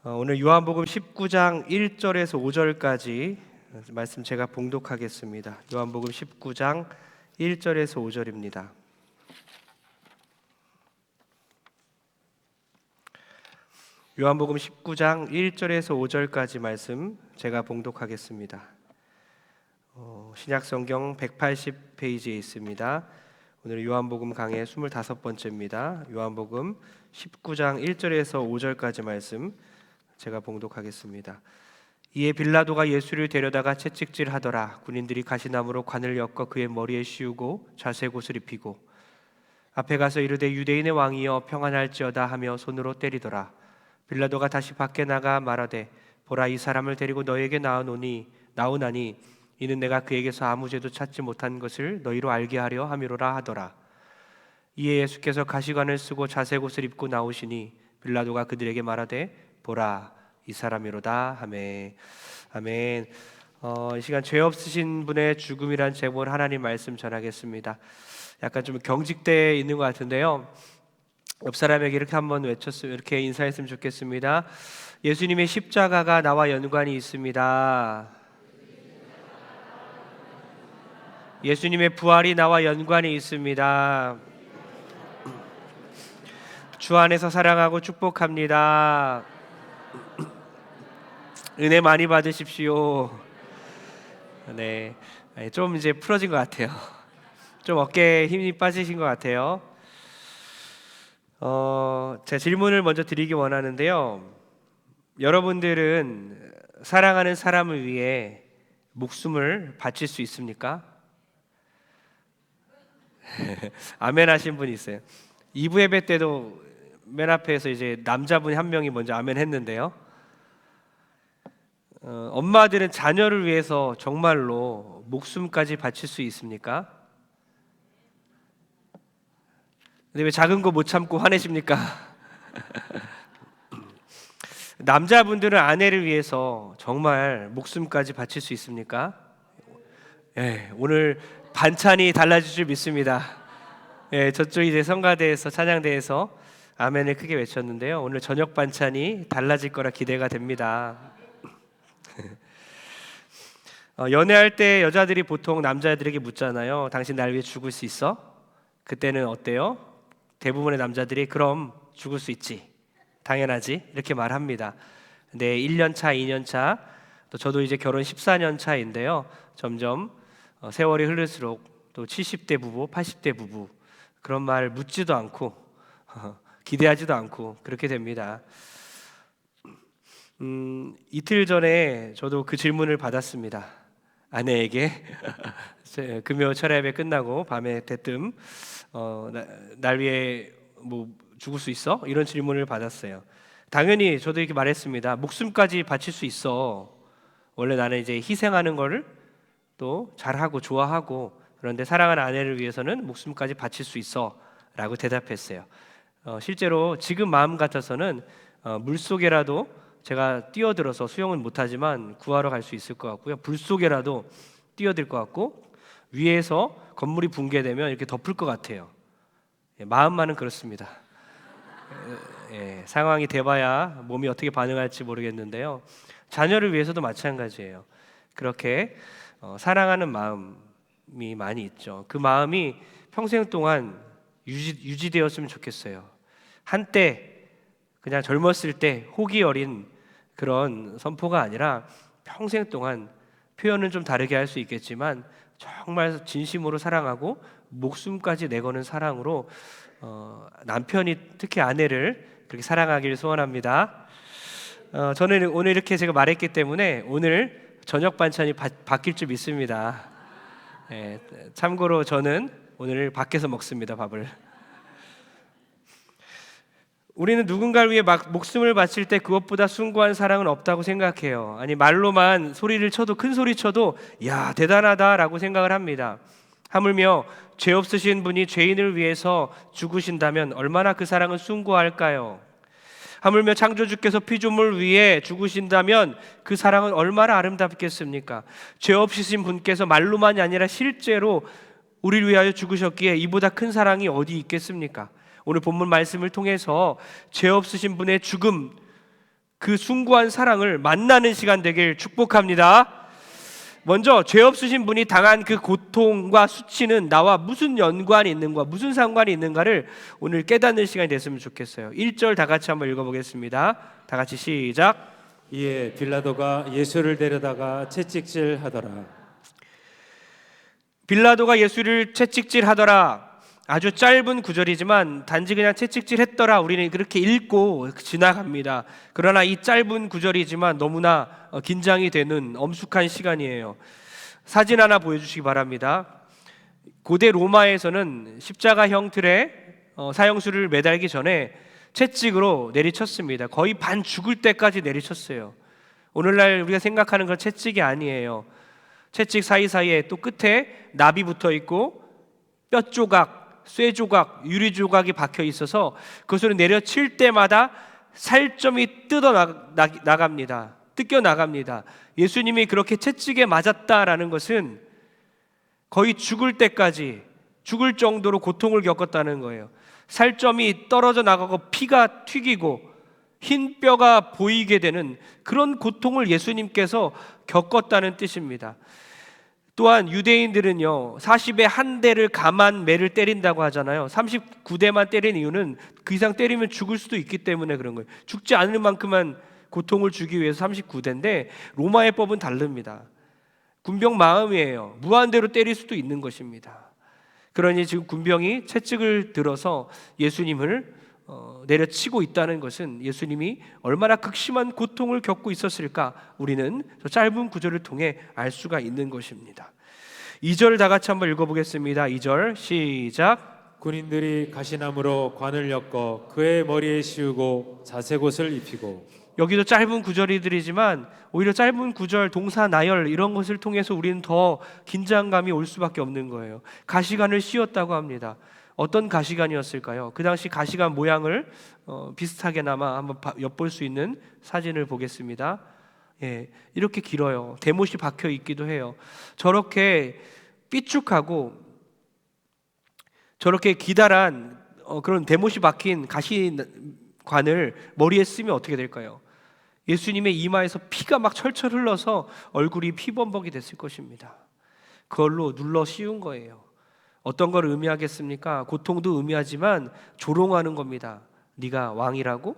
오늘 요한복음 19장 1절에서 5절까지 말씀 제가 봉독하겠습니다. 요한복음 19장 1절에서 5절입니다. 요한복음 19장 1절에서 5절까지 말씀 제가 봉독하겠습니다. 신약성경 180페이지에 있습니다. 오늘 요한복음 강의 25번째입니다. 요한복음 19장 1절에서 5절까지 말씀 제가 봉독하겠습니다. 이에 빌라도가 예수를 데려다가 채찍질하더라. 군인들이 가시나무로 관을 엮어 그의 머리에 씌우고 자색 옷을 입히고 앞에 가서 이르되 유대인의 왕이여 평안할지어다 하며 손으로 때리더라. 빌라도가 다시 밖에 나가 말하되 보라, 이 사람을 데리고 너에게 나오나니 이는 내가 그에게서 아무 죄도 찾지 못한 것을 너희로 알게 하려 함이로라 하더라. 이에 예수께서 가시관을 쓰고 자색 옷을 입고 나오시니 빌라도가 그들에게 말하되 보라, 이 사람이로다 하매. 아멘. 이 시간 죄 없으신 분의 죽음이란 제목으로 하나님 말씀 전하겠습니다. 약간 좀 경직되어 있는 것 같은데요, 옆 사람에게 이렇게 한번 외쳤으면, 이렇게 인사했으면 좋겠습니다. 예수님의 십자가가 나와 연관이 있습니다. 예수님의 부활이 나와 연관이 있습니다. 주 안에서 사랑하고 축복합니다. 은혜 많이 받으십시오. 네, 좀 이제 풀어진 것 같아요. 좀 어깨에 힘이 빠지신 것 같아요. 제 질문을 먼저 드리기 원하는데요, 여러분들은 사랑하는 사람을 위해 목숨을 바칠 수 있습니까? 아멘 하신 분이 있어요. 2부 예배 때도 맨 앞에서 이제 남자분 한 명이 먼저 아멘 했는데요, 엄마들은 자녀를 위해서 정말로 목숨까지 바칠 수 있습니까? 근데 왜 작은 거 못 참고 화내십니까? 남자분들은 아내를 위해서 정말 목숨까지 바칠 수 있습니까? 예, 오늘 반찬이 달라질 줄 믿습니다. 예, 저쪽 이제 성가대에서 찬양대에서 아멘을 크게 외쳤는데요, 오늘 저녁 반찬이 달라질 거라 기대가 됩니다. 연애할 때 여자들이 보통 남자들에게 묻잖아요. 당신 날 위해 죽을 수 있어? 그때는 어때요? 대부분의 남자들이 그럼 죽을 수 있지, 당연하지, 이렇게 말합니다. 근데 1년 차, 2년 차, 또 저도 이제 결혼 14년 차인데요, 점점 세월이 흐를수록 또 70대 부부, 80대 부부, 그런 말 묻지도 않고 기대하지도 않고 그렇게 됩니다. 이틀 전에 저도 그 질문을 받았습니다. 아내에게 금요 철야 예배 끝나고 밤에 대뜸 날 위해 뭐 죽을 수 있어? 이런 질문을 받았어요. 당연히 저도 이렇게 말했습니다. 목숨까지 바칠 수 있어. 원래 나는 이제 희생하는 거를 또 잘하고 좋아하고, 그런데 사랑하는 아내를 위해서는 목숨까지 바칠 수 있어 라고 대답했어요. 실제로 지금 마음 같아서는 물속에라도 제가 뛰어들어서, 수영은 못하지만 구하러 갈 수 있을 것 같고요, 불 속에라도 뛰어들 것 같고, 위에서 건물이 붕괴되면 이렇게 덮을 것 같아요. 마음만은 그렇습니다. 상황이 돼봐야 몸이 어떻게 반응할지 모르겠는데요, 자녀를 위해서도 마찬가지예요. 그렇게 사랑하는 마음이 많이 있죠. 그 마음이 평생 동안 유지되었으면 좋겠어요. 한때 그냥 젊었을 때 호기 어린 그런 선포가 아니라 평생 동안, 표현은 좀 다르게 할 수 있겠지만 정말 진심으로 사랑하고 목숨까지 내거는 사랑으로 남편이 특히 아내를 그렇게 사랑하기를 소원합니다. 저는 오늘 이렇게 제가 말했기 때문에 오늘 저녁 반찬이 바뀔 줄 믿습니다. 참고로 저는 오늘 밖에서 먹습니다, 밥을. 우리는 누군가를 위해 목숨을 바칠 때 그것보다 숭고한 사랑은 없다고 생각해요. 아니, 말로만 소리를 쳐도, 큰 소리 쳐도 야, 대단하다라고 생각을 합니다. 하물며 죄 없으신 분이 죄인을 위해서 죽으신다면 얼마나 그 사랑은 숭고할까요? 하물며 창조주께서 피조물 위해 죽으신다면 그 사랑은 얼마나 아름답겠습니까? 죄 없으신 분께서 말로만이 아니라 실제로 우리를 위하여 죽으셨기에 이보다 큰 사랑이 어디 있겠습니까? 오늘 본문 말씀을 통해서 죄 없으신 분의 죽음, 그 숭고한 사랑을 만나는 시간 되길 축복합니다. 먼저 죄 없으신 분이 당한 그 고통과 수치는 나와 무슨 연관이 있는가, 무슨 상관이 있는가를 오늘 깨닫는 시간이 됐으면 좋겠어요. 1절 다 같이 한번 읽어보겠습니다. 다 같이 시작. 이에 빌라도가 예수를 데려다가 채찍질 하더라. 빌라도가 예수를 채찍질 하더라. 아주 짧은 구절이지만 단지 그냥 채찍질 했더라 우리는 그렇게 읽고 지나갑니다. 그러나 이 짧은 구절이지만 너무나 긴장이 되는 엄숙한 시간이에요. 사진 하나 보여주시기 바랍니다. 고대 로마에서는 십자가형 틀에 사형수를 매달기 전에 채찍으로 내리쳤습니다. 거의 반 죽을 때까지 내리쳤어요. 오늘날 우리가 생각하는 건 채찍이 아니에요. 채찍 사이사이에 또 끝에 납이 붙어 있고 뼈 조각, 쇠 조각, 유리 조각이 박혀 있어서 그것을 내려칠 때마다 살점이 나갑니다. 뜯겨 나갑니다. 예수님이 그렇게 채찍에 맞았다라는 것은 거의 죽을 때까지, 죽을 정도로 고통을 겪었다는 거예요. 살점이 떨어져 나가고 피가 튀기고 흰 뼈가 보이게 되는 그런 고통을 예수님께서 겪었다는 뜻입니다. 또한 유대인들은요 40에 한 대를 감한 매를 때린다고 하잖아요. 39대만 때린 이유는 그 이상 때리면 죽을 수도 있기 때문에 그런 거예요. 죽지 않을 만큼만 고통을 주기 위해서 39대인데 로마의 법은 다릅니다. 군병 마음이에요. 무한대로 때릴 수도 있는 것입니다. 그러니 지금 군병이 채찍을 들어서 예수님을 내려치고 있다는 것은 예수님이 얼마나 극심한 고통을 겪고 있었을까 우리는 저 짧은 구절을 통해 알 수가 있는 것입니다. 2절 다 같이 한번 읽어보겠습니다. 2절 시작. 군인들이 가시나무로 관을 엮어 그의 머리에 씌우고 자색옷을 입히고. 여기도 짧은 구절이들이지만 오히려 짧은 구절, 동사, 나열 이런 것을 통해서 우리는 더 긴장감이 올 수밖에 없는 거예요. 가시관을 씌웠다고 합니다. 어떤 가시관이었을까요? 그 당시 가시관 모양을 비슷하게나마 한번 엿볼 수 있는 사진을 보겠습니다. 예, 이렇게 길어요. 대못이 박혀 있기도 해요. 저렇게 삐죽하고 저렇게 기다란 그런 대못이 박힌 가시관을 머리에 쓰면 어떻게 될까요? 예수님의 이마에서 피가 막 철철 흘러서 얼굴이 피범벅이 됐을 것입니다. 그걸로 눌러 씌운 거예요. 어떤 걸 의미하겠습니까? 고통도 의미하지만 조롱하는 겁니다. 네가 왕이라고?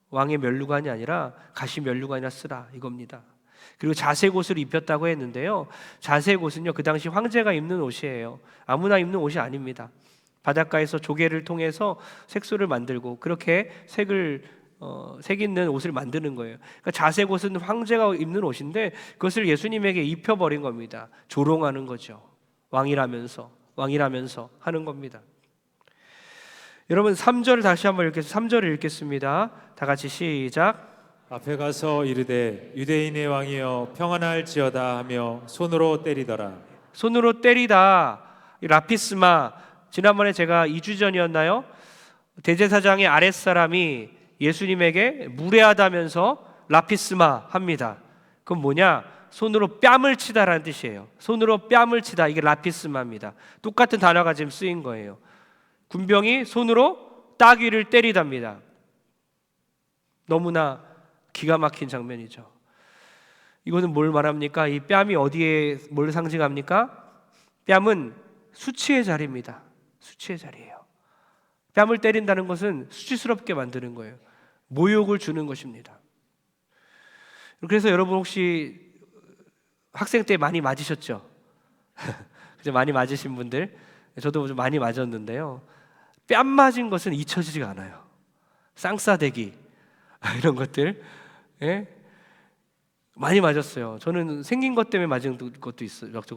왕의 면류관이 아니라 가시 면류관이나 쓰라 이겁니다. 그리고 자색옷을 입혔다고 했는데요. 자색옷은요 그 당시 황제가 입는 옷이에요. 아무나 입는 옷이 아닙니다. 바닷가에서 조개를 통해서 색소를 만들고 그렇게 색 있는 옷을 만드는 거예요. 그러니까 자색옷은 황제가 입는 옷인데 그것을 예수님에게 입혀버린 겁니다. 조롱하는 거죠. 왕이라면서 하는 겁니다. 여러분 3절 다시 한번 3절을 읽겠습니다. 다 같이 시작. 앞에 가서 이르되 유대인의 왕이여 평안할지어다 하며 손으로 때리더라. 손으로 때리다. 라피스마. 지난번에 제가 2주 전이었나요? 대제사장의 아랫사람이 예수님에게 무례하다면서 라피스마 합니다. 그건 뭐냐? 손으로 뺨을 치다라는 뜻이에요. 손으로 뺨을 치다, 이게 라피스마입니다. 똑같은 단어가 지금 쓰인 거예요. 군병이 손으로 따귀를 때리답니다. 너무나 기가 막힌 장면이죠. 이것은 뭘 말합니까? 이 뺨이 어디에 뭘 상징합니까? 뺨은 수치의 자리입니다. 수치의 자리예요. 뺨을 때린다는 것은 수치스럽게 만드는 거예요. 모욕을 주는 것입니다. 그래서 여러분 혹시 학생 때 많이 맞으셨죠? 많이 맞으신 분들, 저도 좀 많이 맞았는데요. 뺨 맞은 것은 잊혀지지가 않아요. 쌍싸대기 이런 것들, 예? 많이 맞았어요. 저는 생긴 것 때문에 맞은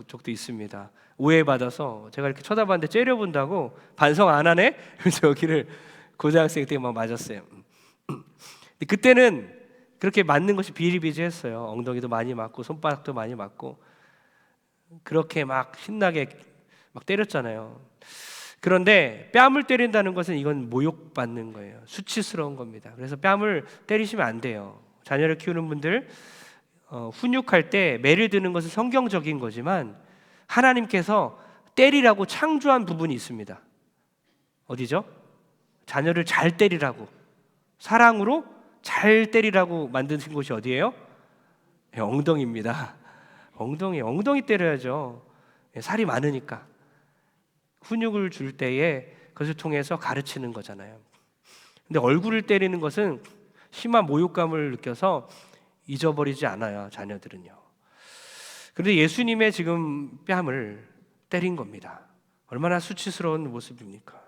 적도 있습니다. 오해받아서 제가 이렇게 쳐다봤는데 째려본다고 반성 안 하네? 그래서 여기를 고등학생 때 막 맞았어요. 그때는 그렇게 맞는 것이 비일비재했어요. 엉덩이도 많이 맞고 손바닥도 많이 맞고 그렇게 막 신나게 막 때렸잖아요. 그런데 뺨을 때린다는 것은 이건 모욕받는 거예요. 수치스러운 겁니다. 그래서 뺨을 때리시면 안 돼요. 자녀를 키우는 분들 훈육할 때 매를 드는 것은 성경적인 거지만 하나님께서 때리라고 창조한 부분이 있습니다. 어디죠? 자녀를 잘 때리라고, 사랑으로 잘 때리라고 만드신 곳이 어디예요? 엉덩이입니다. 엉덩이 때려야죠. 살이 많으니까. 훈육을 줄 때에 그것을 통해서 가르치는 거잖아요. 근데 얼굴을 때리는 것은 심한 모욕감을 느껴서 잊어버리지 않아요, 자녀들은요. 그런데 예수님의 지금 뺨을 때린 겁니다. 얼마나 수치스러운 모습입니까?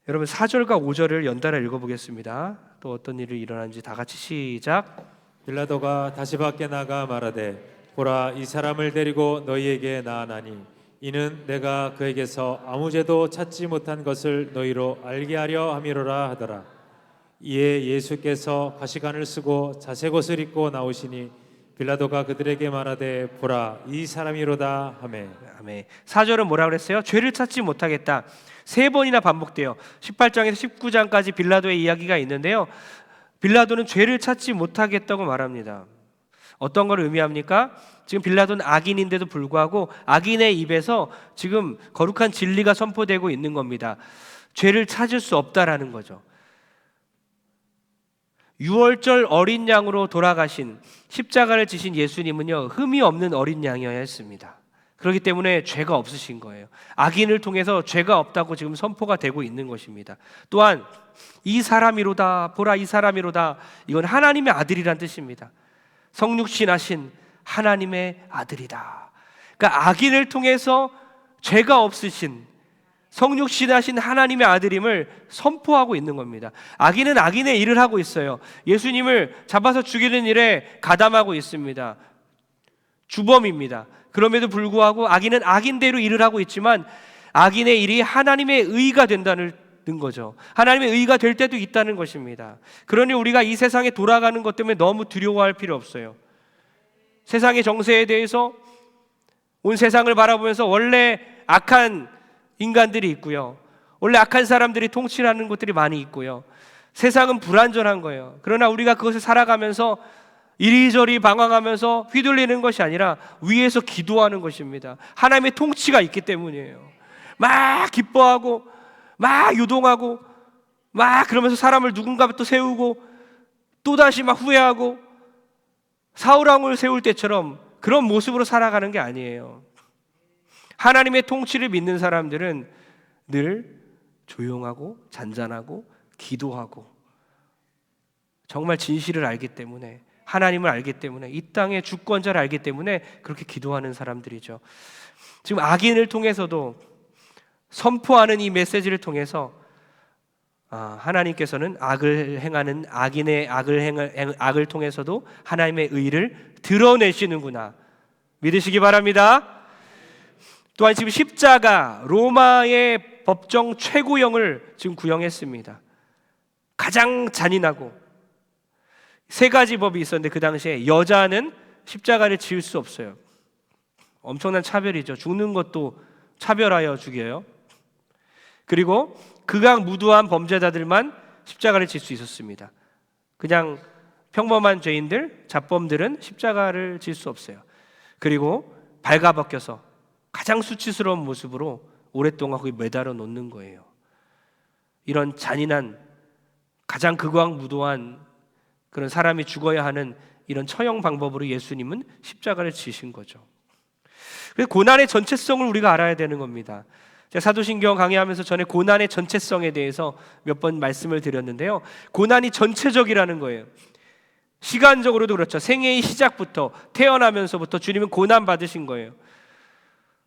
여러분 4절과 5절을 연달아 읽어보겠습니다. 또 어떤 일이 일어난지 다 같이 시작. 빌라도가 다시 밖에 나가 말하되 보라 이 사람을 데리고 너희에게 나아나니 이는 내가 그에게서 아무 죄도 찾지 못한 것을 너희로 알게 하려 함이로라 하더라. 이에 예수께서 가시관을 쓰고 자색 옷을 입고 나오시니 빌라도가 그들에게 말하되 보라 이 사람이로다 하매. 아멘. 4절은 뭐라 그랬어요? 죄를 찾지 못하겠다. 3번이나 반복돼요. 18장에서 19장까지 빌라도의 이야기가 있는데요. 빌라도는 죄를 찾지 못하겠다고 말합니다. 어떤 걸 의미합니까? 지금 빌라도는 악인인데도 불구하고 악인의 입에서 지금 거룩한 진리가 선포되고 있는 겁니다. 죄를 찾을 수 없다라는 거죠. 유월절 어린 양으로 돌아가신 십자가를 지신 예수님은요, 흠이 없는 어린 양이어야 했습니다. 그렇기 때문에 죄가 없으신 거예요. 악인을 통해서 죄가 없다고 지금 선포가 되고 있는 것입니다. 또한 이 사람이로다, 보라 이 사람이로다, 이건 하나님의 아들이란 뜻입니다. 성육신하신 하나님의 아들이다. 그러니까 악인을 통해서 죄가 없으신 성육신하신 하나님의 아들임을 선포하고 있는 겁니다. 악인은 악인의 일을 하고 있어요. 예수님을 잡아서 죽이는 일에 가담하고 있습니다. 주범입니다. 그럼에도 불구하고 악인은 악인대로 일을 하고 있지만 악인의 일이 하나님의 의가 된다는 거죠. 하나님의 의가 될 때도 있다는 것입니다. 그러니 우리가 이 세상에 돌아가는 것 때문에 너무 두려워할 필요 없어요. 세상의 정세에 대해서 온 세상을 바라보면서 원래 악한 인간들이 있고요. 원래 악한 사람들이 통치하는 곳들이 많이 있고요. 세상은 불완전한 거예요. 그러나 우리가 그것을 살아가면서 이리저리 방황하면서 휘둘리는 것이 아니라 위에서 기도하는 것입니다. 하나님의 통치가 있기 때문이에요. 막 기뻐하고 막 요동하고 막 그러면서 사람을 누군가 또 세우고 또다시 막 후회하고 사울왕을 세울 때처럼 그런 모습으로 살아가는 게 아니에요. 하나님의 통치를 믿는 사람들은 늘 조용하고 잔잔하고 기도하고 정말 진실을 알기 때문에 하나님을 알기 때문에 이 땅의 주권자를 알기 때문에 그렇게 기도하는 사람들이죠. 지금 악인을 통해서도 선포하는 이 메시지를 통해서 하나님께서는 악을 행하는 악인의 악을 통해서도 하나님의 의를 드러내시는구나 믿으시기 바랍니다. 또한 지금 십자가 로마의 법정 최고형을 지금 구형했습니다. 가장 잔인하고 3가지 법이 있었는데 그 당시에 여자는 십자가를 지을 수 없어요. 엄청난 차별이죠. 죽는 것도 차별하여 죽여요. 그리고 극악무도한 범죄자들만 십자가를 질 수 있었습니다. 그냥 평범한 죄인들, 잡범들은 십자가를 질 수 없어요. 그리고 발가벗겨서 가장 수치스러운 모습으로 오랫동안 거기 매달아 놓는 거예요. 이런 잔인한 가장 극악무도한 그런 사람이 죽어야 하는 이런 처형 방법으로 예수님은 십자가를 지신 거죠. 그래서 고난의 전체성을 우리가 알아야 되는 겁니다. 제가 사도신경 강의하면서 전에 고난의 전체성에 대해서 몇 번 말씀을 드렸는데요. 고난이 전체적이라는 거예요. 시간적으로도 그렇죠. 생애의 시작부터 태어나면서부터 주님은 고난 받으신 거예요.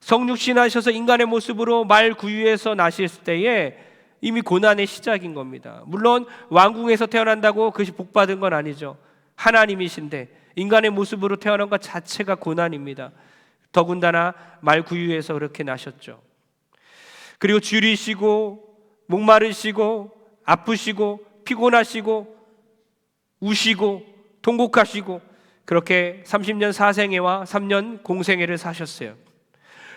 성육신하셔서 인간의 모습으로 말 구유에서 나셨을 때에 이미 고난의 시작인 겁니다. 물론 왕궁에서 태어난다고 그것이 복받은 건 아니죠. 하나님이신데 인간의 모습으로 태어난 것 자체가 고난입니다. 더군다나 말 구유에서 그렇게 나셨죠. 그리고 줄이시고 목마르시고 아프시고 피곤하시고 우시고 통곡하시고 그렇게 30년 사생애와 3년 공생애를 사셨어요.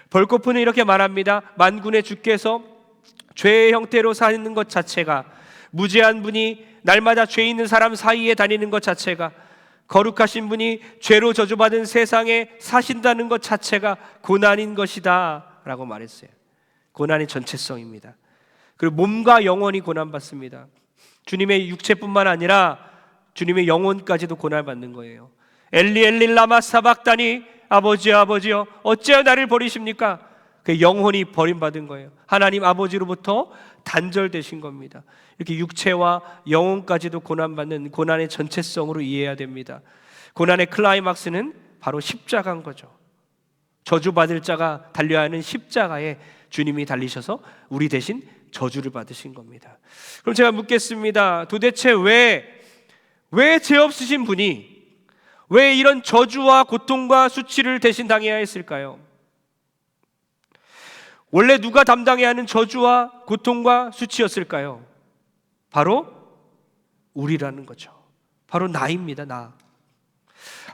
벌코프는 이렇게 말합니다. 만군의 주께서 죄의 형태로 사는 것 자체가, 무죄한 분이 날마다 죄 있는 사람 사이에 다니는 것 자체가, 거룩하신 분이 죄로 저주받은 세상에 사신다는 것 자체가 고난인 것이다 라고 말했어요. 고난의 전체성입니다. 그리고 몸과 영혼이 고난받습니다. 주님의 육체뿐만 아니라 주님의 영혼까지도 고난받는 거예요. 엘리 엘리 라마 사박다니, 아버지여 아버지여 어찌하여 나를 버리십니까? 그 영혼이 버림받은 거예요. 하나님 아버지로부터 단절되신 겁니다. 이렇게 육체와 영혼까지도 고난받는 고난의 전체성으로 이해해야 됩니다. 고난의 클라이막스는 바로 십자가인 거죠. 저주받을 자가 달려야 하는 십자가에 주님이 달리셔서 우리 대신 저주를 받으신 겁니다. 그럼 제가 묻겠습니다. 도대체 왜 죄 없으신 분이 왜 이런 저주와 고통과 수치를 대신 당해야 했을까요? 원래 누가 담당해야 하는 저주와 고통과 수치였을까요? 바로 우리라는 거죠. 바로 나입니다. 나.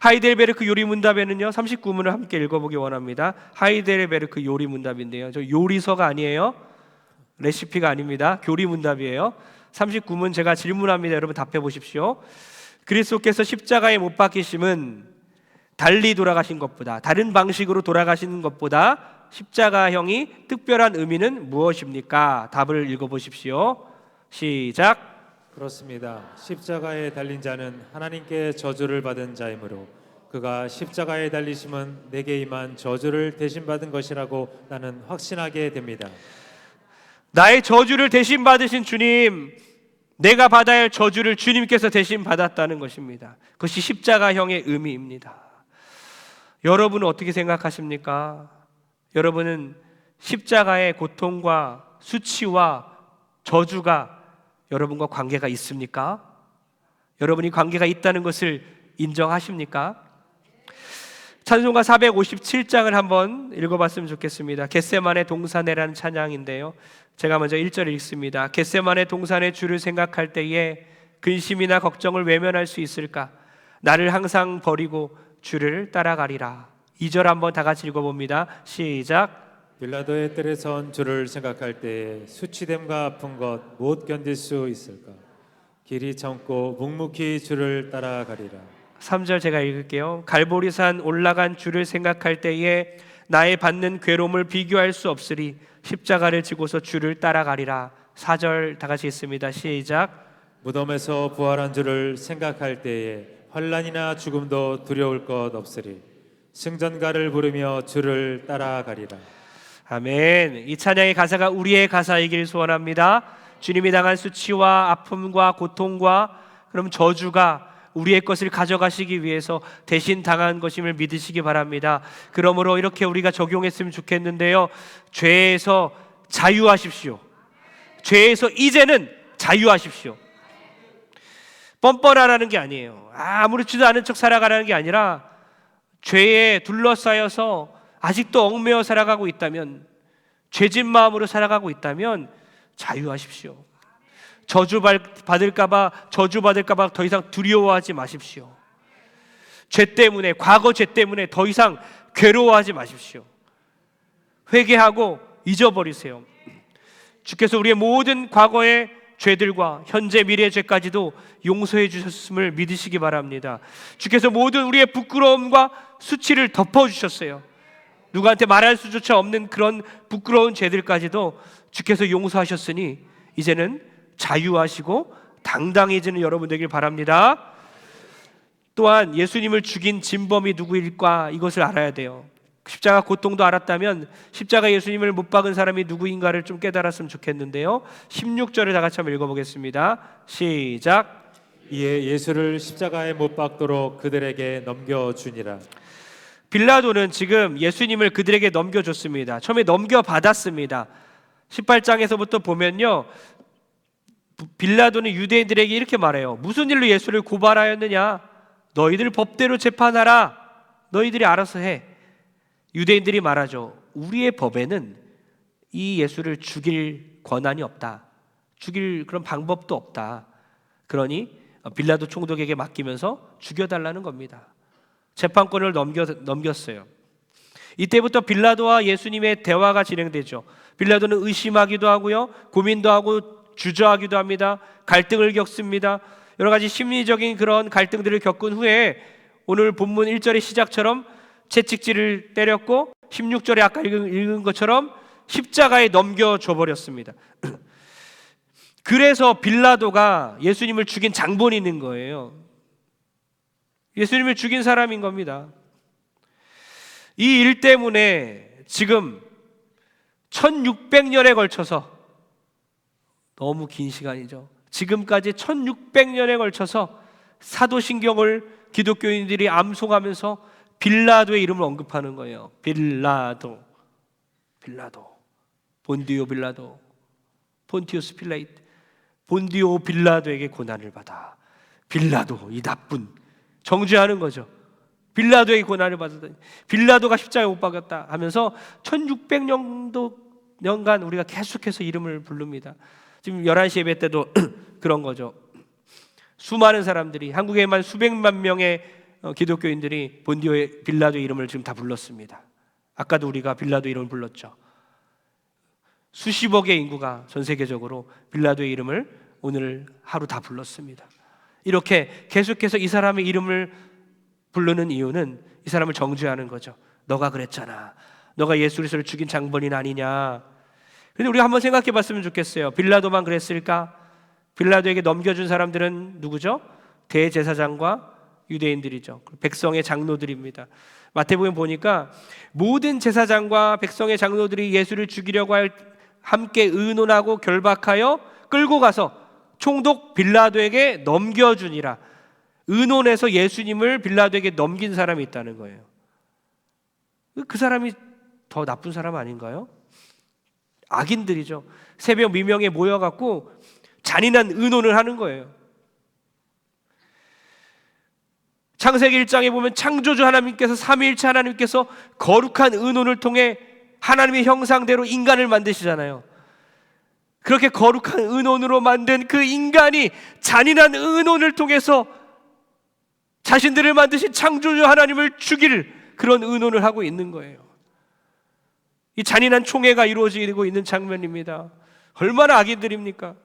하이델베르크 요리문답에는요 39문을 함께 읽어보기 원합니다. 하이델베르크 요리문답인데요, 저 요리서가 아니에요, 레시피가 아닙니다. 교리문답이에요. 39문 제가 질문합니다. 여러분 답해 보십시오. 그리스도께서 십자가에 못 박히심은 달리 돌아가신 것보다, 다른 방식으로 돌아가시는 것보다 십자가형이 특별한 의미는 무엇입니까? 답을 읽어보십시오. 시작. 그렇습니다. 십자가에 달린 자는 하나님께 저주를 받은 자이므로 그가 십자가에 달리심은 내게 임한 저주를 대신 받은 것이라고 나는 확신하게 됩니다. 나의 저주를 대신 받으신 주님, 내가 받아야 할 저주를 주님께서 대신 받았다는 것입니다. 그것이 십자가형의 의미입니다. 여러분은 어떻게 생각하십니까? 여러분은 십자가의 고통과 수치와 저주가 여러분과 관계가 있습니까? 여러분이 관계가 있다는 것을 인정하십니까? 찬송가 457장을 한번 읽어봤으면 좋겠습니다. 겟세마네 동산에라는 찬양인데요, 제가 먼저 1절을 읽습니다. 겟세마네 동산의 주를 생각할 때에 근심이나 걱정을 외면할 수 있을까? 나를 항상 버리고 주를 따라가리라. 2절 한번 다 같이 읽어봅니다. 시작. 빌라도의 뜰에 선 주를 생각할 때에 수치됨과 아픈 것 못 견딜 수 있을까? 길이 참고 묵묵히 주를 따라가리라. 3절 제가 읽을게요. 갈보리산 올라간 주를 생각할 때에 나의 받는 괴로움을 비교할 수 없으리 십자가를 지고서 주를 따라가리라. 4절 다 같이 읽습니다. 시작. 무덤에서 부활한 주를 생각할 때에 환난이나 죽음도 두려울 것 없으리 승전가를 부르며 주를 따라가리라. 아멘. 이 찬양의 가사가 우리의 가사이길 소원합니다. 주님이 당한 수치와 아픔과 고통과 그럼 저주가 우리의 것을 가져가시기 위해서 대신 당한 것임을 믿으시기 바랍니다. 그러므로 이렇게 우리가 적용했으면 좋겠는데요, 죄에서 자유하십시오. 죄에서 이제는 자유하십시오. 뻔뻔하라는 게 아니에요. 아무렇지도 않은 척 살아가라는 게 아니라, 죄에 둘러싸여서 아직도 얽매여 살아가고 있다면, 죄진 마음으로 살아가고 있다면 자유하십시오. 저주받을까봐 더 이상 두려워하지 마십시오. 죄 때문에, 과거 죄 때문에 더 이상 괴로워하지 마십시오. 회개하고 잊어버리세요. 주께서 우리의 모든 과거의 죄들과 현재 미래의 죄까지도 용서해 주셨음을 믿으시기 바랍니다. 주께서 모든 우리의 부끄러움과 수치를 덮어주셨어요. 누구한테 말할 수조차 없는 그런 부끄러운 죄들까지도 주께서 용서하셨으니 이제는 자유하시고 당당해지는 여러분 되길 바랍니다. 또한 예수님을 죽인 진범이 누구일까, 이것을 알아야 돼요. 십자가 고통도 알았다면 십자가 예수님을 못 박은 사람이 누구인가를 좀 깨달았으면 좋겠는데요, 16절을 다 같이 한번 읽어보겠습니다. 시작. 이에 예수를 십자가에 못 박도록 그들에게 넘겨주니라. 빌라도는 지금 예수님을 그들에게 넘겨줬습니다. 처음에 넘겨받았습니다. 18장에서부터 보면요, 빌라도는 유대인들에게 이렇게 말해요. 무슨 일로 예수를 고발하였느냐? 너희들 법대로 재판하라. 너희들이 알아서 해. 유대인들이 말하죠. 우리의 법에는 이 예수를 죽일 권한이 없다. 죽일 그런 방법도 없다. 그러니 빌라도 총독에게 맡기면서 죽여달라는 겁니다. 재판권을 넘겼어요. 이때부터 빌라도와 예수님의 대화가 진행되죠. 빌라도는 의심하기도 하고요, 고민도 하고 주저하기도 합니다. 갈등을 겪습니다. 여러 가지 심리적인 그런 갈등들을 겪은 후에 오늘 본문 1절의 시작처럼 채찍질을 때렸고 16절에 아까 읽은 것처럼 십자가에 넘겨줘 버렸습니다. 그래서 빌라도가 예수님을 죽인 장본인인 거예요. 예수님을 죽인 사람인 겁니다. 이 일 때문에 지금 1600년에 걸쳐서, 너무 긴 시간이죠. 지금까지 1600년에 걸쳐서 사도신경을 기독교인들이 암송하면서 빌라도의 이름을 언급하는 거예요. 빌라도, 본디오 빌라도, 폰티우스 필라이트, 본디오 빌라도에게 고난을 받아. 빌라도, 이 나쁜, 정죄하는 거죠. 빌라도에게 고난을 받았더니 빌라도가 십자가에 못 박았다 하면서 1600년간 우리가 계속해서 이름을 부릅니다. 지금 11시 예배 때도 그런 거죠. 수많은 사람들이, 한국에만 수백만 명의 기독교인들이 본디오의 빌라도의 이름을 지금 다 불렀습니다. 아까도 우리가 빌라도 이름을 불렀죠. 수십억의 인구가 전 세계적으로 빌라도의 이름을 오늘 하루 다 불렀습니다. 이렇게 계속해서 이 사람의 이름을 부르는 이유는 이 사람을 정죄하는 거죠. 너가 그랬잖아. 너가 예수 그리스도를 죽인 장본인 아니냐. 그런데 우리가 한번 생각해 봤으면 좋겠어요. 빌라도만 그랬을까? 빌라도에게 넘겨준 사람들은 누구죠? 대제사장과 유대인들이죠. 백성의 장로들입니다. 마태복음 보니까 모든 제사장과 백성의 장로들이 예수를 죽이려고 함께 의논하고 결박하여 끌고 가서 총독 빌라도에게 넘겨주니라. 의논해서 예수님을 빌라도에게 넘긴 사람이 있다는 거예요. 그 사람이 더 나쁜 사람 아닌가요? 악인들이죠. 새벽 미명에 모여갖고 잔인한 의논을 하는 거예요. 창세기 1장에 보면 창조주 하나님께서, 삼위일체 하나님께서 거룩한 의논을 통해 하나님의 형상대로 인간을 만드시잖아요. 그렇게 거룩한 의논으로 만든 그 인간이 잔인한 의논을 통해서 자신들을 만드신 창조주 하나님을 죽일 그런 의논을 하고 있는 거예요. 이 잔인한 총애가 이루어지고 있는 장면입니다. 얼마나 악인들입니까?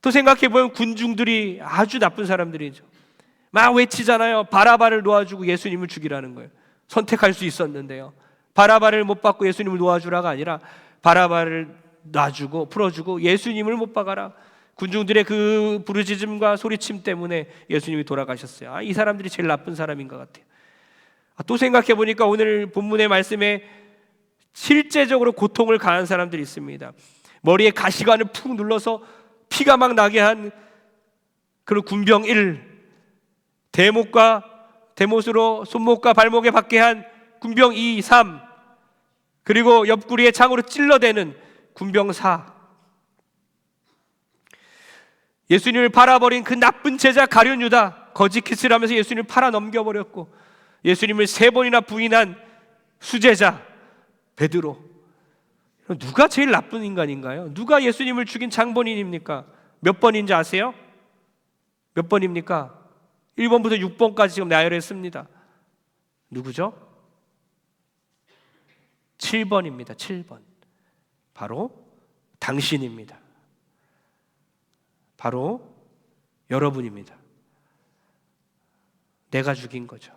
또 생각해보면 군중들이 아주 나쁜 사람들이죠. 막 외치잖아요. 바라바를 놓아주고 예수님을 죽이라는 거예요. 선택할 수 있었는데요. 바라바를 못 받고 예수님을 놓아주라가 아니라 바라바를 놔주고 풀어주고 예수님을 못 박아라. 군중들의 그 부르짖음과 소리침 때문에 예수님이 돌아가셨어요. 이 사람들이 제일 나쁜 사람인 것 같아요. 또 생각해보니까 오늘 본문의 말씀에 실제적으로 고통을 가한 사람들이 있습니다. 머리에 가시관을 푹 눌러서 피가 막 나게 한 그런 군병 1, 대못으로 손목과 발목에 박게 한 군병 2, 3, 그리고 옆구리에 창으로 찔러대는 군병 4, 예수님을 팔아버린 그 나쁜 제자 가룟 유다, 거짓 키스를 하면서 예수님을 팔아 넘겨버렸고 예수님을 3번이나 부인한 수제자 베드로. 누가 제일 나쁜 인간인가요? 누가 예수님을 죽인 장본인입니까? 몇 번인지 아세요? 몇 번입니까? 1번부터 6번까지 지금 나열했습니다. 누구죠? 7번입니다. 7번. 바로 당신입니다. 바로 여러분입니다. 내가 죽인 거죠.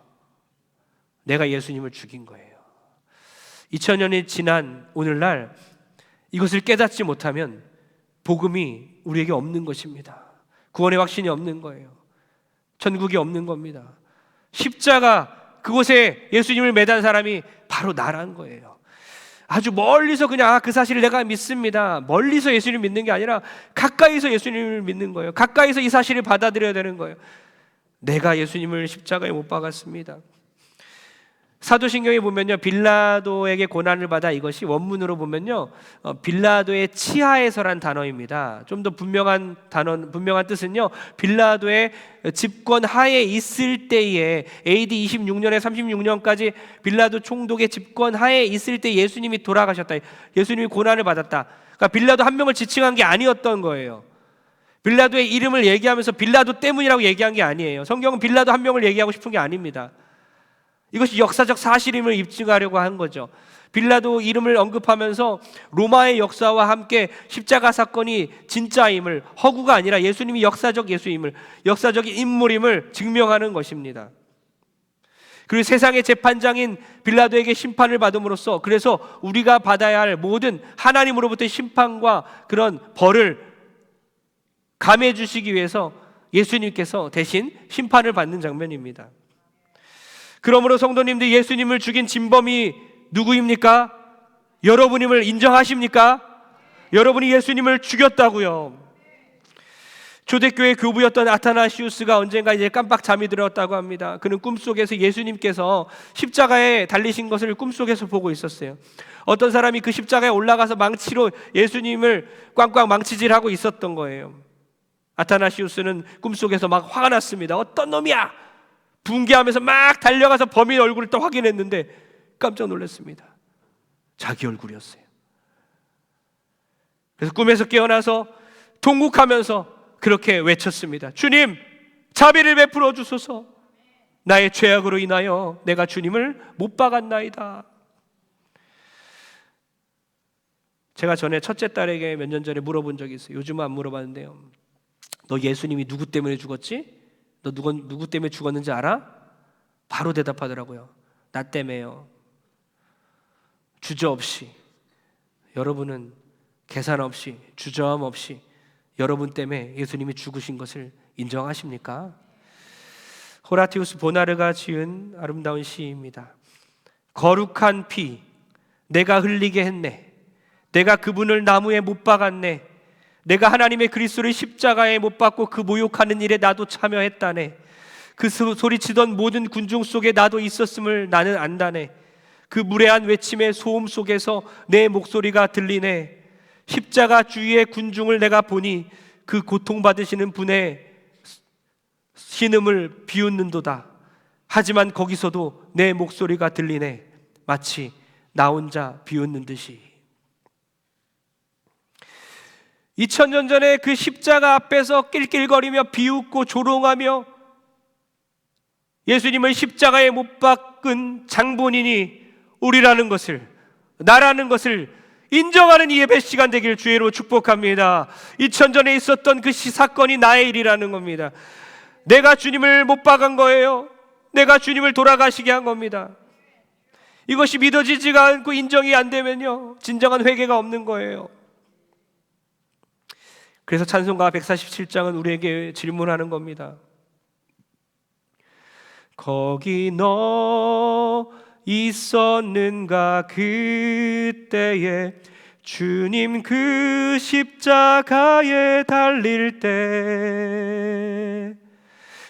내가 예수님을 죽인 거예요. 2000년이 지난 오늘날 이것을 깨닫지 못하면 복음이 우리에게 없는 것입니다. 구원의 확신이 없는 거예요. 천국이 없는 겁니다. 십자가 그곳에 예수님을 매단 사람이 바로 나란 거예요. 아주 멀리서 그냥 그 사실을 내가 믿습니다. 멀리서 예수님을 믿는 게 아니라 가까이서 예수님을 믿는 거예요. 가까이서 이 사실을 받아들여야 되는 거예요. 내가 예수님을 십자가에 못 박았습니다. 사도신경에 보면요, 빌라도에게 고난을 받아, 이것이 원문으로 보면요, 빌라도의 치하에서란 단어입니다. 좀 더 분명한 뜻은요, 빌라도의 집권 하에 있을 때에, AD 26년에 36년까지 빌라도 총독의 집권 하에 있을 때 예수님이 돌아가셨다. 예수님이 고난을 받았다. 그러니까 빌라도 한 명을 지칭한 게 아니었던 거예요. 빌라도의 이름을 얘기하면서 빌라도 때문이라고 얘기한 게 아니에요. 성경은 빌라도 한 명을 얘기하고 싶은 게 아닙니다. 이것이 역사적 사실임을 입증하려고 한 거죠. 빌라도 이름을 언급하면서 로마의 역사와 함께 십자가 사건이 진짜임을, 허구가 아니라 예수님이 역사적 예수임을, 역사적인 인물임을 증명하는 것입니다. 그리고 세상의 재판장인 빌라도에게 심판을 받음으로써, 그래서 우리가 받아야 할 모든 하나님으로부터의 심판과 그런 벌을 감해 주시기 위해서 예수님께서 대신 심판을 받는 장면입니다. 그러므로 성도님들, 예수님을 죽인 진범이 누구입니까? 여러분임을 인정하십니까? 여러분이 예수님을 죽였다고요. 초대교회 교부였던 아타나시우스가 언젠가 이제 깜빡 잠이 들었다고 합니다. 그는 꿈속에서 예수님께서 십자가에 달리신 것을 꿈속에서 보고 있었어요. 어떤 사람이 그 십자가에 올라가서 망치로 예수님을 꽝꽝 망치질하고 있었던 거예요. 아타나시우스는 꿈속에서 막 화가 났습니다. 어떤 놈이야! 분개하면서 막 달려가서 범인 얼굴을 또 확인했는데 깜짝 놀랐습니다. 자기 얼굴이었어요. 그래서 꿈에서 깨어나서 통곡하면서 그렇게 외쳤습니다. 주님, 자비를 베풀어 주소서. 나의 죄악으로 인하여 내가 주님을 못 박았나이다. 제가 전에 첫째 딸에게 몇 년 전에 물어본 적이 있어요. 요즘은 안 물어봤는데요. 너 예수님이 누구 때문에 죽었지? 너 누구 때문에 죽었는지 알아? 바로 대답하더라고요. 나 때문에요. 주저없이, 여러분은 계산 없이, 주저함 없이 여러분 때문에 예수님이 죽으신 것을 인정하십니까? 호라티우스 보나르가 지은 아름다운 시입니다. 거룩한 피 내가 흘리게 했네. 내가 그분을 나무에 못 박았네. 내가 하나님의 그리스도를 십자가에 못 박고 그 모욕하는 일에 나도 참여했다네. 그 소리치던 모든 군중 속에 나도 있었음을 나는 안다네. 그 무례한 외침의 소음 속에서 내 목소리가 들리네. 십자가 주위의 군중을 내가 보니 그 고통받으시는 분의 신음을 비웃는도다. 하지만 거기서도 내 목소리가 들리네. 마치 나 혼자 비웃는 듯이. 2000년 전에 그 십자가 앞에서 낄낄거리며 비웃고 조롱하며 예수님을 십자가에 못 박은 장본인이 우리라는 것을, 나라는 것을 인정하는 이 예배 시간 되길 주의로 축복합니다. 2000년 전에 있었던 그 사건이 나의 일이라는 겁니다. 내가 주님을 못 박은 거예요. 내가 주님을 돌아가시게 한 겁니다. 이것이 믿어지지가 않고 인정이 안 되면요, 진정한 회개가 없는 거예요. 그래서 찬송가 147장은 우리에게 질문하는 겁니다. 거기 너 있었는가 그때에 주님 그 십자가에 달릴 때,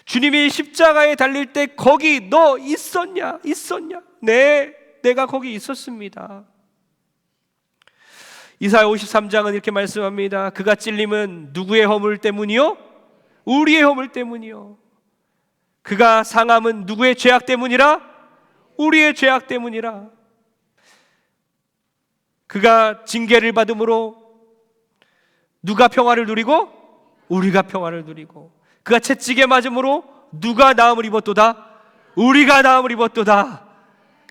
주님이 십자가에 달릴 때 거기 너 있었냐? 네, 내가 거기 있었습니다. 이사야 53장은 이렇게 말씀합니다. 그가 찔림은 누구의 허물 때문이요? 우리의 허물 때문이요. 그가 상함은 누구의 죄악 때문이라? 우리의 죄악 때문이라. 그가 징계를 받음으로 누가 평화를 누리고? 우리가 평화를 누리고. 그가 채찍에 맞음으로 누가 나음을 입었도다? 우리가 나음을 입었도다.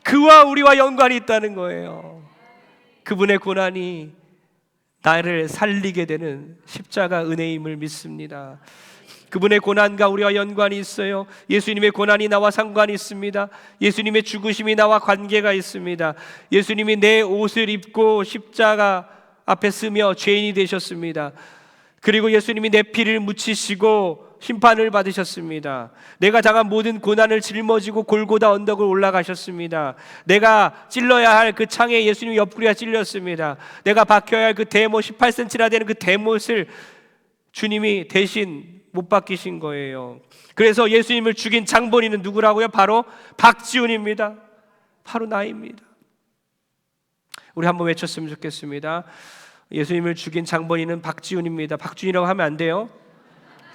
그와 우리와 연관이 있다는 거예요. 그분의 고난이 나를 살리게 되는 십자가 은혜임을 믿습니다. 그분의 고난과 우리와 연관이 있어요. 예수님의 고난이 나와 상관이 있습니다. 예수님의 죽으심이 나와 관계가 있습니다. 예수님이 내 옷을 입고 십자가 앞에 서며 죄인이 되셨습니다. 그리고 예수님이 내 피를 묻히시고 심판을 받으셨습니다. 내가 당한 모든 고난을 짊어지고 골고다 언덕을 올라가셨습니다. 내가 찔러야 할 그 창에 예수님 옆구리가 찔렸습니다. 내가 박혀야 할 그 대못 18cm나 되는 그 대못을 주님이 대신 못 박히신 거예요. 그래서 예수님을 죽인 장본인은 누구라고요? 바로 박지훈입니다. 바로 나입니다. 우리 한번 외쳤으면 좋겠습니다. 예수님을 죽인 장본인은 박지훈입니다. 박지훈이라고 하면 안 돼요.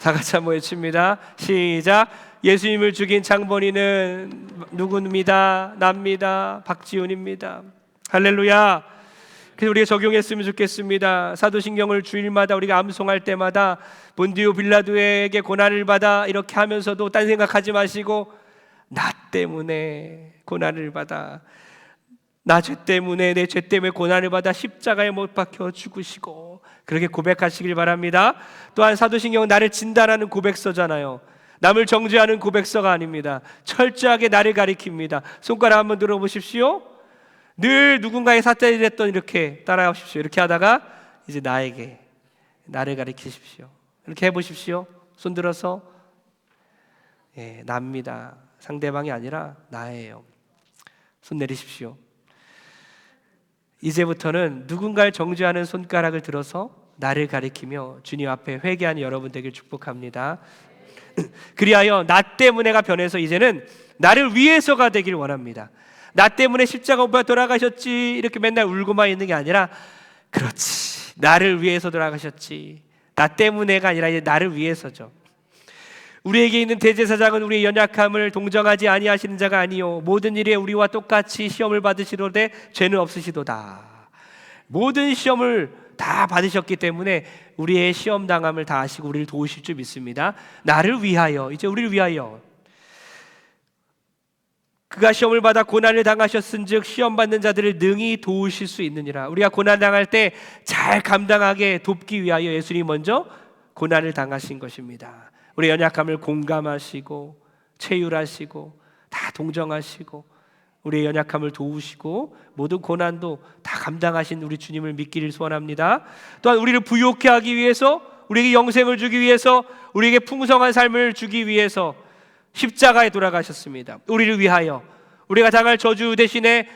다 같이 한번 외칩니다. 시작. 예수님을 죽인 장본인은 누구입니다? 납니다. 박지훈입니다. 할렐루야. 그래서 우리가 적용했으면 좋겠습니다. 사도신경을 주일마다 우리가 암송할 때마다 본디오 빌라도에게 고난을 받아 이렇게 하면서도 딴 생각하지 마시고 나 때문에 고난을 받아, 나 죄 때문에, 내 죄 때문에 고난을 받아 십자가에 못 박혀 죽으시고, 그렇게 고백하시길 바랍니다. 또한 사도신경은 나를 진단하는 고백서잖아요. 남을 정죄하는 고백서가 아닙니다. 철저하게 나를 가리킵니다. 손가락 한번 들어보십시오. 늘 누군가의 사자이 됐던, 이렇게 따라하십시오. 이렇게 하다가 이제 나를 가리키십시오. 이렇게 해보십시오. 손 들어서. 예, 납니다. 상대방이 아니라 나예요. 손 내리십시오. 이제부터는 누군가를 정죄하는 손가락을 들어서 나를 가리키며 주님 앞에 회개하는 여러분 되길 축복합니다. 그리하여 나 때문에가 변해서 이제는 나를 위해서가 되길 원합니다. 나 때문에 십자가 오빠 돌아가셨지 이렇게 맨날 울고만 있는 게 아니라, 그렇지, 나를 위해서 돌아가셨지, 나 때문에가 아니라 이제 나를 위해서죠. 우리에게 있는 대제사장은 우리의 연약함을 동정하지 아니하시는 자가 아니요 모든 일에 우리와 똑같이 시험을 받으시로되 죄는 없으시도다. 모든 시험을 다 받으셨기 때문에 우리의 시험 당함을 다 아시고 우리를 도우실 줄 믿습니다. 나를 위하여, 이제 우리를 위하여. 그가 시험을 받아 고난을 당하셨은즉 시험 받는 자들을 능히 도우실 수 있느니라. 우리가 고난 당할 때 잘 감당하게 돕기 위하여 예수님이 먼저 고난을 당하신 것입니다. 우리의 연약함을 공감하시고 체휼하시고 다 동정하시고 우리의 연약함을 도우시고 모든 고난도 다 감당하신 우리 주님을 믿기를 소원합니다. 또한 우리를 부욕케 하기 위해서, 우리에게 영생을 주기 위해서, 우리에게 풍성한 삶을 주기 위해서 십자가에 돌아가셨습니다. 우리를 위하여 우리가 당할 저주 대신에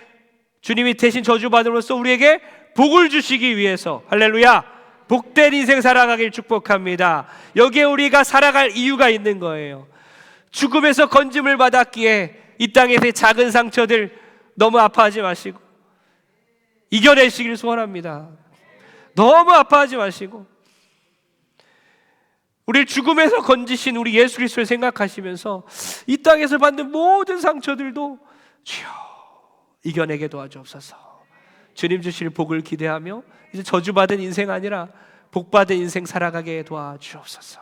주님이 대신 저주받음으로써 우리에게 복을 주시기 위해서, 할렐루야, 복된 인생 살아가길 축복합니다. 여기에 우리가 살아갈 이유가 있는 거예요. 죽음에서 건짐을 받았기에 이 땅에서의 작은 상처들 너무 아파하지 마시고 이겨내시길 소원합니다. 너무 아파하지 마시고 우리를 죽음에서 건지신 우리 예수 그리스도를 생각하시면서 이 땅에서 받는 모든 상처들도 주여 이겨내게 도와주옵소서. 주님 주실 복을 기대하며 이제 저주받은 인생 아니라 복받은 인생 살아가게 도와주옵소서.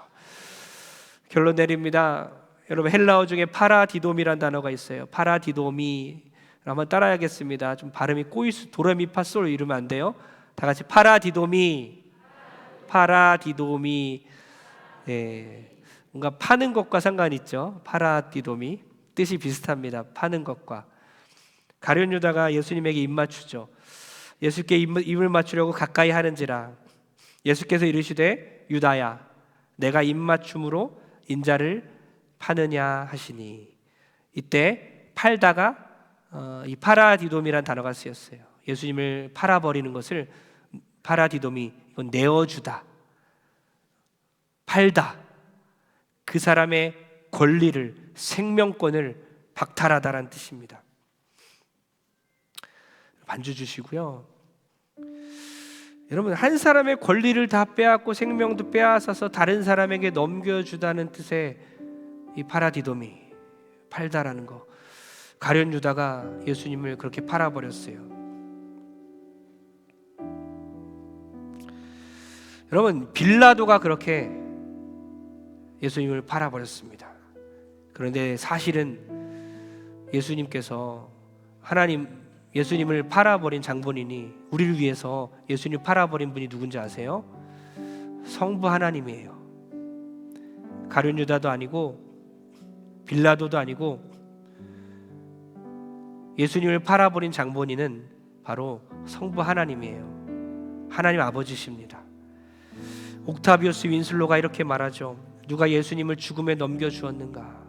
결론 내립니다. 여러분, 헬라어 중에 파라디돔이라는 단어가 있어요. 파라디돔이 한번 따라하겠습니다. 좀 발음이 꼬이수, 도레미파솔 이러면 안 돼요. 다 같이 파라디돔이. 파라디돔이. 예, 뭔가 파는 것과 상관이 있죠. 파라디돔이 뜻이 비슷합니다. 파는 것과. 가룟 유다가 예수님에게 입 맞추죠. 예수께 입을 맞추려고 가까이 하는지라 예수께서 이르시되 유다야 내가 입 맞춤으로 인자를 파느냐 하시니, 이때 팔다가 이 파라디돔이라는 단어가 쓰였어요. 예수님을 팔아버리는 것을 파라디돔이, 이건 내어주다, 팔다, 그 사람의 권리를, 생명권을 박탈하다라는 뜻입니다. 반주 주시고요. 여러분, 한 사람의 권리를 다 빼앗고 생명도 빼앗아서 다른 사람에게 넘겨주다는 뜻의 이 파라디돔이, 팔다라는 거, 가룟 유다가 예수님을 그렇게 팔아버렸어요. 여러분, 빌라도가 그렇게 예수님을 팔아버렸습니다. 그런데 사실은 예수님께서 예수님을 팔아버린 장본인이, 우리를 위해서 예수님을 팔아버린 분이 누군지 아세요? 성부 하나님이에요. 가룟 유다도 아니고 빌라도도 아니고 예수님을 팔아버린 장본인은 바로 성부 하나님이에요. 하나님 아버지십니다. 옥타비우스 윈슬로가 이렇게 말하죠. 누가 예수님을 죽음에 넘겨주었는가?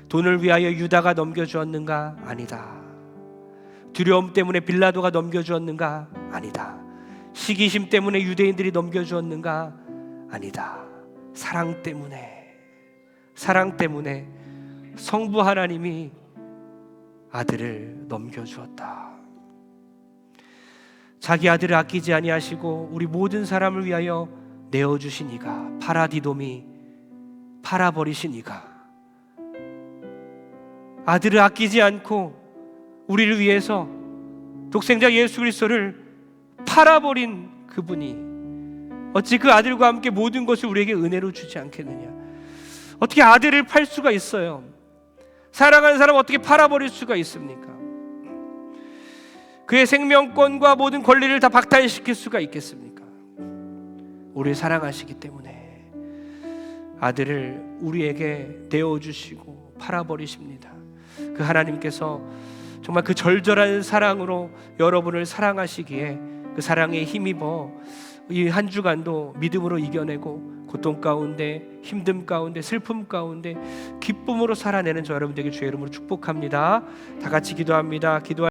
돈을 위하여 유다가 넘겨주었는가? 아니다. 두려움 때문에 빌라도가 넘겨주었는가? 아니다. 시기심 때문에 유대인들이 넘겨주었는가? 아니다. 사랑 때문에 성부 하나님이 아들을 넘겨주었다. 자기 아들을 아끼지 아니하시고 우리 모든 사람을 위하여 내어주신 이가, 파라디돔이 팔아버리신 이가, 아들을 아끼지 않고 우리를 위해서 독생자 예수 그리스도를 팔아버린 그분이 어찌 그 아들과 함께 모든 것을 우리에게 은혜로 주지 않겠느냐? 어떻게 아들을 팔 수가 있어요? 사랑하는 사람 어떻게 팔아버릴 수가 있습니까? 그의 생명권과 모든 권리를 다 박탈시킬 수가 있겠습니까? 우리를 사랑하시기 때문에 아들을 우리에게 내어주시고 팔아버리십니다. 그 하나님께서 정말 그 절절한 사랑으로 여러분을 사랑하시기에 그 사랑에 힘입어 이 한 주간도 믿음으로 이겨내고 고통 가운데, 힘듦 가운데, 슬픔 가운데 기쁨으로 살아내는 저 여러분 되게 주의 이름으로 축복합니다. 다 같이 기도합니다. 기도할